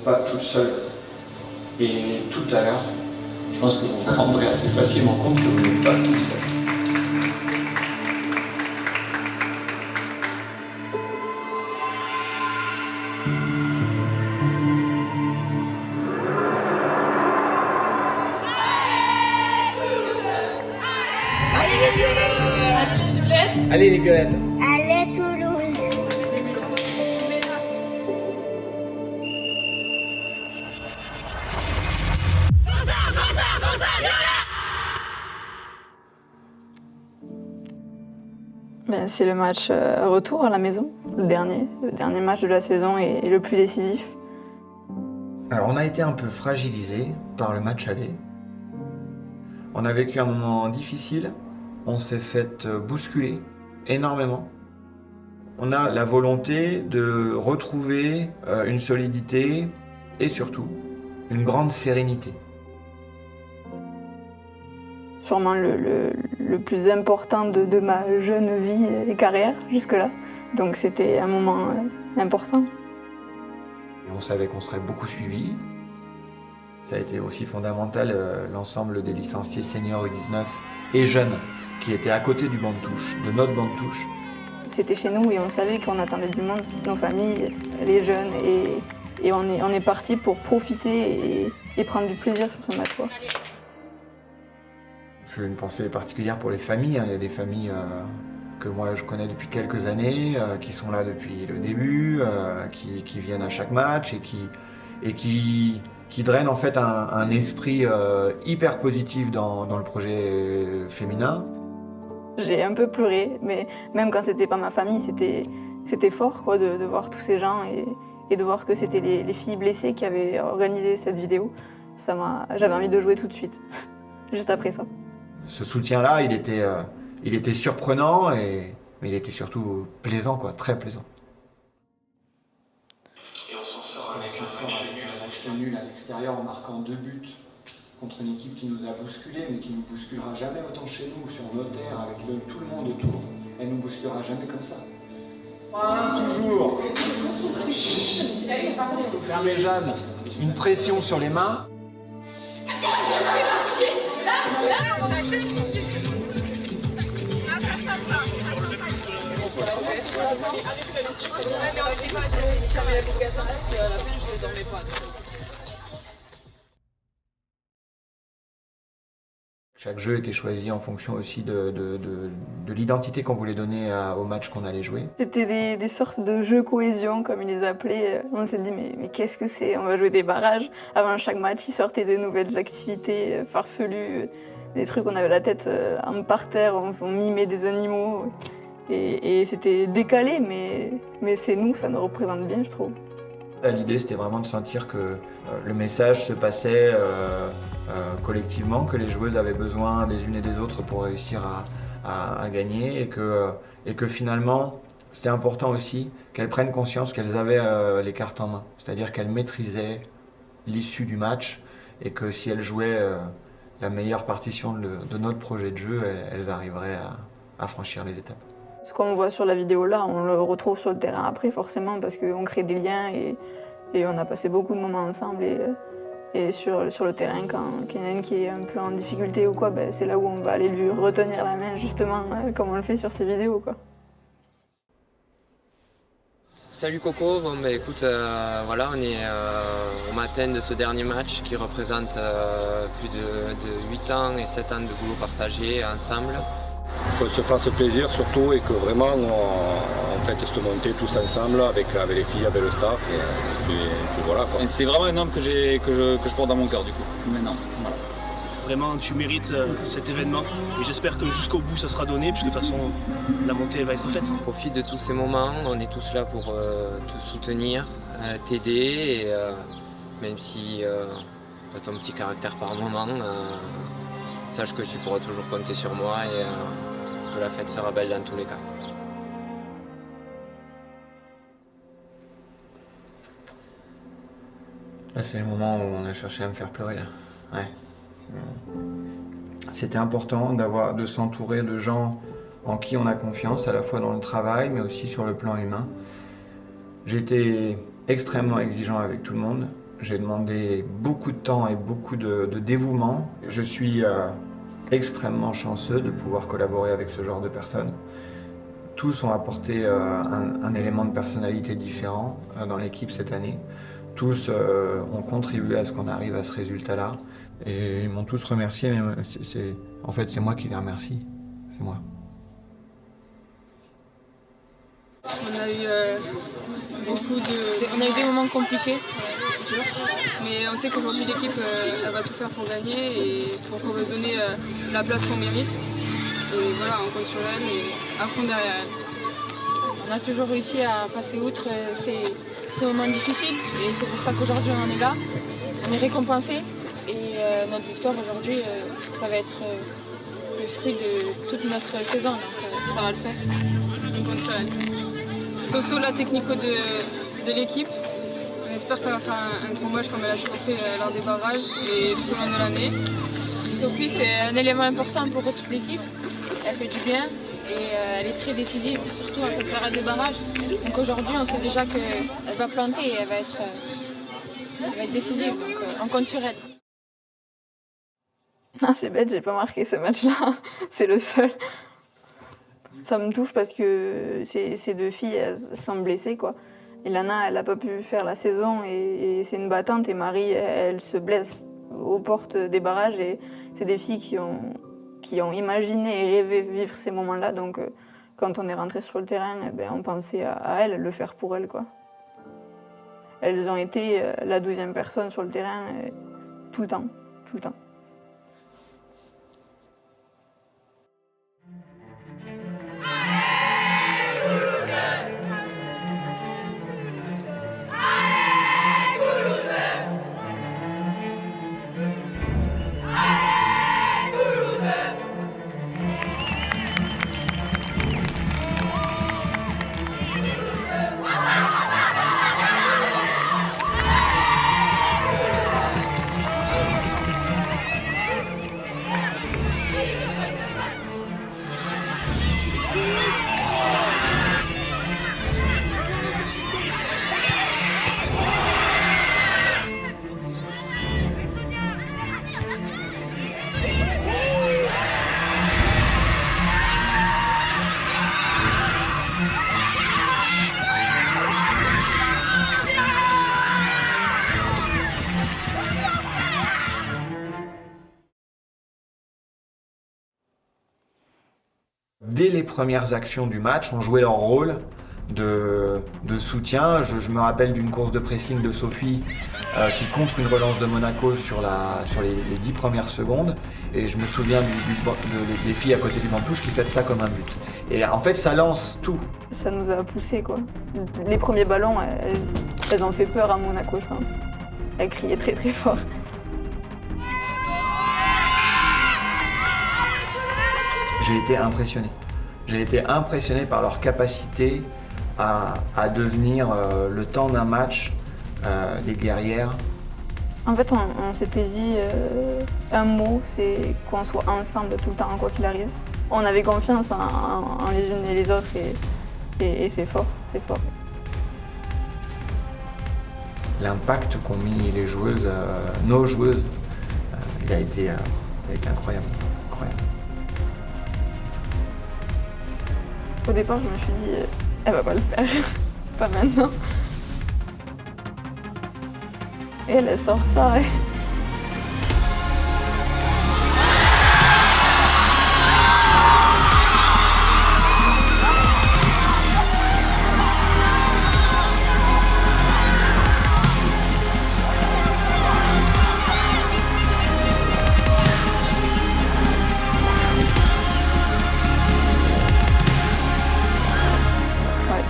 pas toute seule. Et tout à l'heure, je pense que vous vous rendrez assez facilement compte que vous n'êtes pas tout seul. Allez les violettes! Allez Toulouse. C'est le match retour à la maison, le dernier match de la saison et le plus décisif. Alors on a été un peu fragilisé par le match aller. On a vécu un moment difficile, on s'est fait bousculer énormément. On a la volonté de retrouver une solidité et surtout une grande sérénité. Sûrement le plus important de ma jeune vie et carrière jusque-là. Donc c'était un moment important. Et on savait qu'on serait beaucoup suivis. Ça a été aussi fondamental, l'ensemble des licenciés seniors U19 et jeunes qui étaient à côté du banc de touche, de notre banc de touche. C'était chez nous et on savait qu'on attendait du monde, nos familles, les jeunes. Et on est parti pour profiter et prendre du plaisir sur ce match, quoi. J'ai une pensée particulière pour les familles. Il y a des familles que moi je connais depuis quelques années, qui sont là depuis le début, qui viennent à chaque match et qui drainent en fait un esprit hyper positif dans le projet féminin. J'ai un peu pleuré, mais même quand c'était pas ma famille, c'était fort quoi, de voir tous ces gens et de voir que c'était les filles blessées qui avaient organisé cette vidéo. J'avais envie de jouer tout de suite, juste après ça. Ce soutien-là, il était surprenant, mais il était surtout plaisant, quoi, très plaisant. Et on s'en sort avec un match nul à l'extérieur en marquant 2 buts contre une équipe qui nous a bousculés, mais qui ne nous bousculera jamais autant chez nous, sur nos terres, avec tout le monde autour. Elle ne nous bousculera jamais comme ça. Toujours. Fermez Jeanne, une pression sur les mains. Chaque jeu était choisi en fonction aussi de l'identité qu'on voulait donner au match qu'on allait jouer. C'était des sortes de jeux cohésion, comme ils les appelaient. On s'est dit, mais qu'est-ce que c'est? On va jouer des barrages. Avant chaque match, ils sortaient des nouvelles activités farfelues, des trucs, on avait la tête en parterre, on mimait des animaux. Et c'était décalé, mais c'est nous, ça nous représente bien, je trouve. L'idée, c'était vraiment de sentir que le message se passait collectivement, que les joueuses avaient besoin les unes et des autres pour réussir à gagner et que finalement, c'était important aussi qu'elles prennent conscience qu'elles avaient les cartes en main. C'est-à-dire qu'elles maîtrisaient l'issue du match et que si elles jouaient la meilleure partition de notre projet de jeu, elles arriveraient à franchir les étapes. Ce qu'on voit sur la vidéo là, on le retrouve sur le terrain après forcément parce qu'on crée des liens et on a passé beaucoup de moments ensemble et sur le terrain quand il y en a une qui est un peu en difficulté ou quoi, c'est là où on va aller lui retenir la main justement comme on le fait sur ces vidéos, quoi. Salut Coco, écoute, voilà, on est au matin de ce dernier match qui représente plus de 8 ans et 7 ans de boulot partagé ensemble. Qu'on se fasse plaisir surtout et que vraiment on fête cette montée tous ensemble avec les filles, avec le staff et puis voilà quoi. C'est vraiment un homme que je porte dans mon cœur du coup, maintenant, voilà. Vraiment tu mérites cet événement et j'espère que jusqu'au bout ça sera donné puisque de toute façon la montée va être faite. Profite de tous ces moments, on est tous là pour te soutenir, t'aider et même si tu as ton petit caractère par moment, sache que tu pourras toujours compter sur moi et que la fête sera belle dans tous les cas. Là, c'est le moment où on a cherché à me faire pleurer, là. Ouais. C'était important de s'entourer de gens en qui on a confiance, à la fois dans le travail, mais aussi sur le plan humain. J'ai été extrêmement exigeant avec tout le monde. J'ai demandé beaucoup de temps et beaucoup de dévouement. Je suis extrêmement chanceux de pouvoir collaborer avec ce genre de personnes. Tous ont apporté un élément de personnalité différent dans l'équipe cette année. Tous ont contribué à ce qu'on arrive à ce résultat-là. Et ils m'ont tous remercié, mais en fait c'est moi qui les remercie. C'est moi. On a eu des moments compliqués, durs, mais on sait qu'aujourd'hui l'équipe elle va tout faire pour gagner et pour donner la place qu'on mérite. Et voilà, on compte sur elle et à fond derrière elle. On a toujours réussi à passer outre ces moments difficiles et c'est pour ça qu'aujourd'hui on en est là. On est récompensé et notre victoire aujourd'hui, ça va être le fruit de toute notre saison, donc ça va le faire. On compte sur elle. Tosso, la technico de l'équipe. On espère qu'elle va faire un gros match comme elle a toujours fait lors des barrages et tout au long de l'année. Sophie, c'est un élément important pour toute l'équipe. Elle fait du bien et elle est très décisive, surtout en cette période de barrage. Donc aujourd'hui, on sait déjà qu'elle va planter et elle va être décisive. Donc on compte sur elle. Ah, c'est bête, j'ai pas marqué ce match-là. C'est le seul. Ça me touche parce que ces deux filles, elles sont blessées, quoi. Et Lana, elle n'a pas pu faire la saison et c'est une battante. Et Marie, elle se blesse aux portes des barrages. Et c'est des filles qui ont imaginé et rêvé vivre ces moments-là. Donc, quand on est rentré sur le terrain, eh ben, on pensait à elles, le faire pour elles, quoi. Elles ont été la 12e personne sur le terrain tout le temps, tout le temps. Dès les premières actions du match, on jouait leur rôle de soutien. Je me rappelle d'une course de pressing de Sophie qui contre une relance de Monaco sur les 10 premières secondes. Et je me souviens des filles à côté du banc de touche qui font ça comme un but. Et en fait, ça lance tout. Ça nous a poussés, quoi. Les premiers ballons, elles ont fait peur à Monaco, je pense. Elles criaient très très fort. J'ai été impressionné. J'ai été impressionné par leur capacité à devenir, le temps d'un match, des guerrières. En fait, on s'était dit un mot, c'est qu'on soit ensemble tout le temps, quoi qu'il arrive. On avait confiance en les unes et les autres et c'est fort, c'est fort. L'impact qu'ont mis les joueuses, nos joueuses, il a été incroyable. Au départ, je me suis dit, elle va pas le faire, pas maintenant. Et elle sort ça.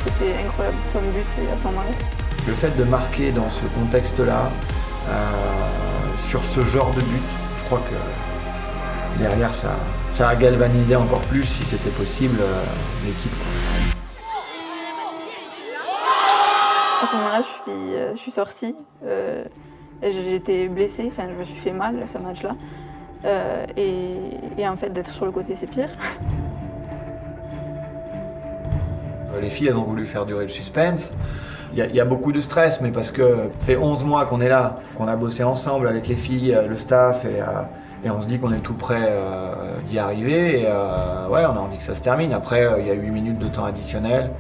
C'était incroyable comme but à ce moment-là. Le fait de marquer dans ce contexte-là, sur ce genre de but, je crois que derrière ça a galvanisé encore plus, si c'était possible, l'équipe. À ce moment-là, je suis sortie. J'étais blessée, enfin je me suis fait mal ce match-là. Et en fait, d'être sur le côté, c'est pire. Les filles, elles ont voulu faire durer le suspense. Il y a beaucoup de stress, mais parce que ça fait 11 mois qu'on est là, qu'on a bossé ensemble avec les filles, le staff, et on se dit qu'on est tout prêt d'y arriver. Et ouais, on a envie que ça se termine. Après, il y a 8 minutes de temps additionnel.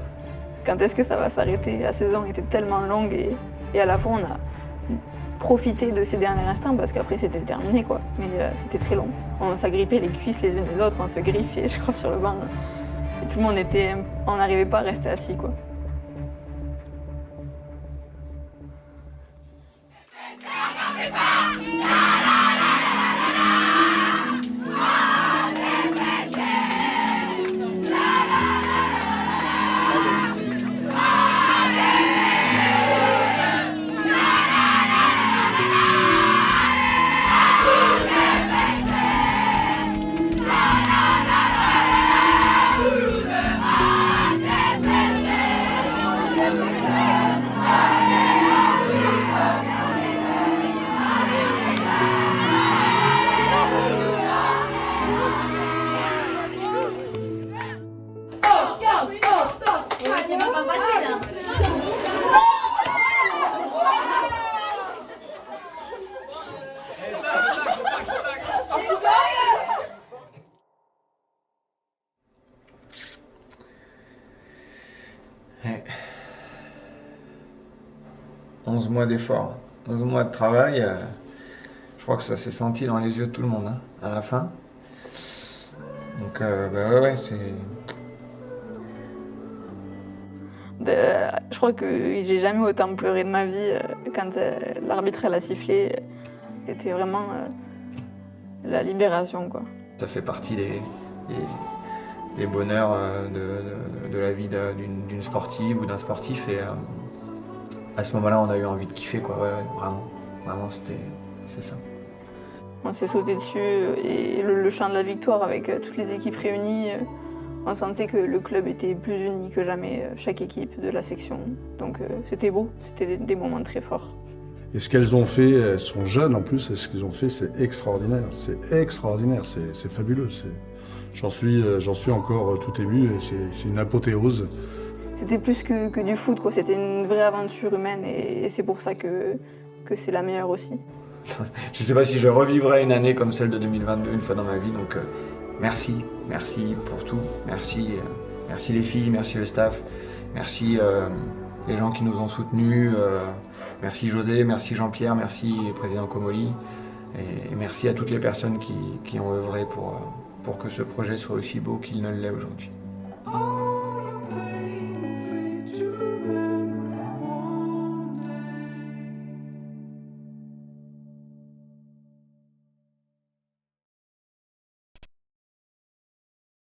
Quand est-ce que ça va s'arrêter? La saison était tellement longue et à la fois on a profité de ces derniers instants parce qu'après c'était terminé quoi. Mais c'était très long. On s'agrippait les cuisses les unes des autres, on se griffait je crois sur le banc. Et tout le monde on n'arrivait pas à rester assis quoi. Ouais. 11 mois d'efforts, 11 mois de travail, je crois que ça s'est senti dans les yeux de tout le monde hein, à la fin. Donc bah ouais, c'est... Je crois que j'ai jamais autant pleuré de ma vie quand l'arbitre elle a sifflé. C'était vraiment la libération quoi. Ça fait partie des bonheurs de la vie d'une sportive ou d'un sportif et à ce moment-là on a eu envie de kiffer quoi, ouais, vraiment c'est ça. On s'est sauté dessus et le chant de la victoire avec toutes les équipes réunies, on sentait que le club était plus uni que jamais, chaque équipe de la section. Donc c'était beau, c'était des moments très forts. Et ce qu'elles ont fait, elles sont jeunes en plus, et ce qu'elles ont fait c'est extraordinaire, c'est fabuleux. J'en suis encore tout ému, et c'est une apothéose. C'était plus que du foot, quoi. C'était une vraie aventure humaine et c'est pour ça que c'est la meilleure aussi. Je ne sais pas si je revivrai une année comme celle de 2022 une fois dans ma vie, donc merci pour tout, merci les filles, merci le staff, merci les gens qui nous ont soutenus, merci José, merci Jean-Pierre, merci président Comolli, et merci à toutes les personnes qui ont œuvré pour que ce projet soit aussi beau qu'il ne l'est aujourd'hui.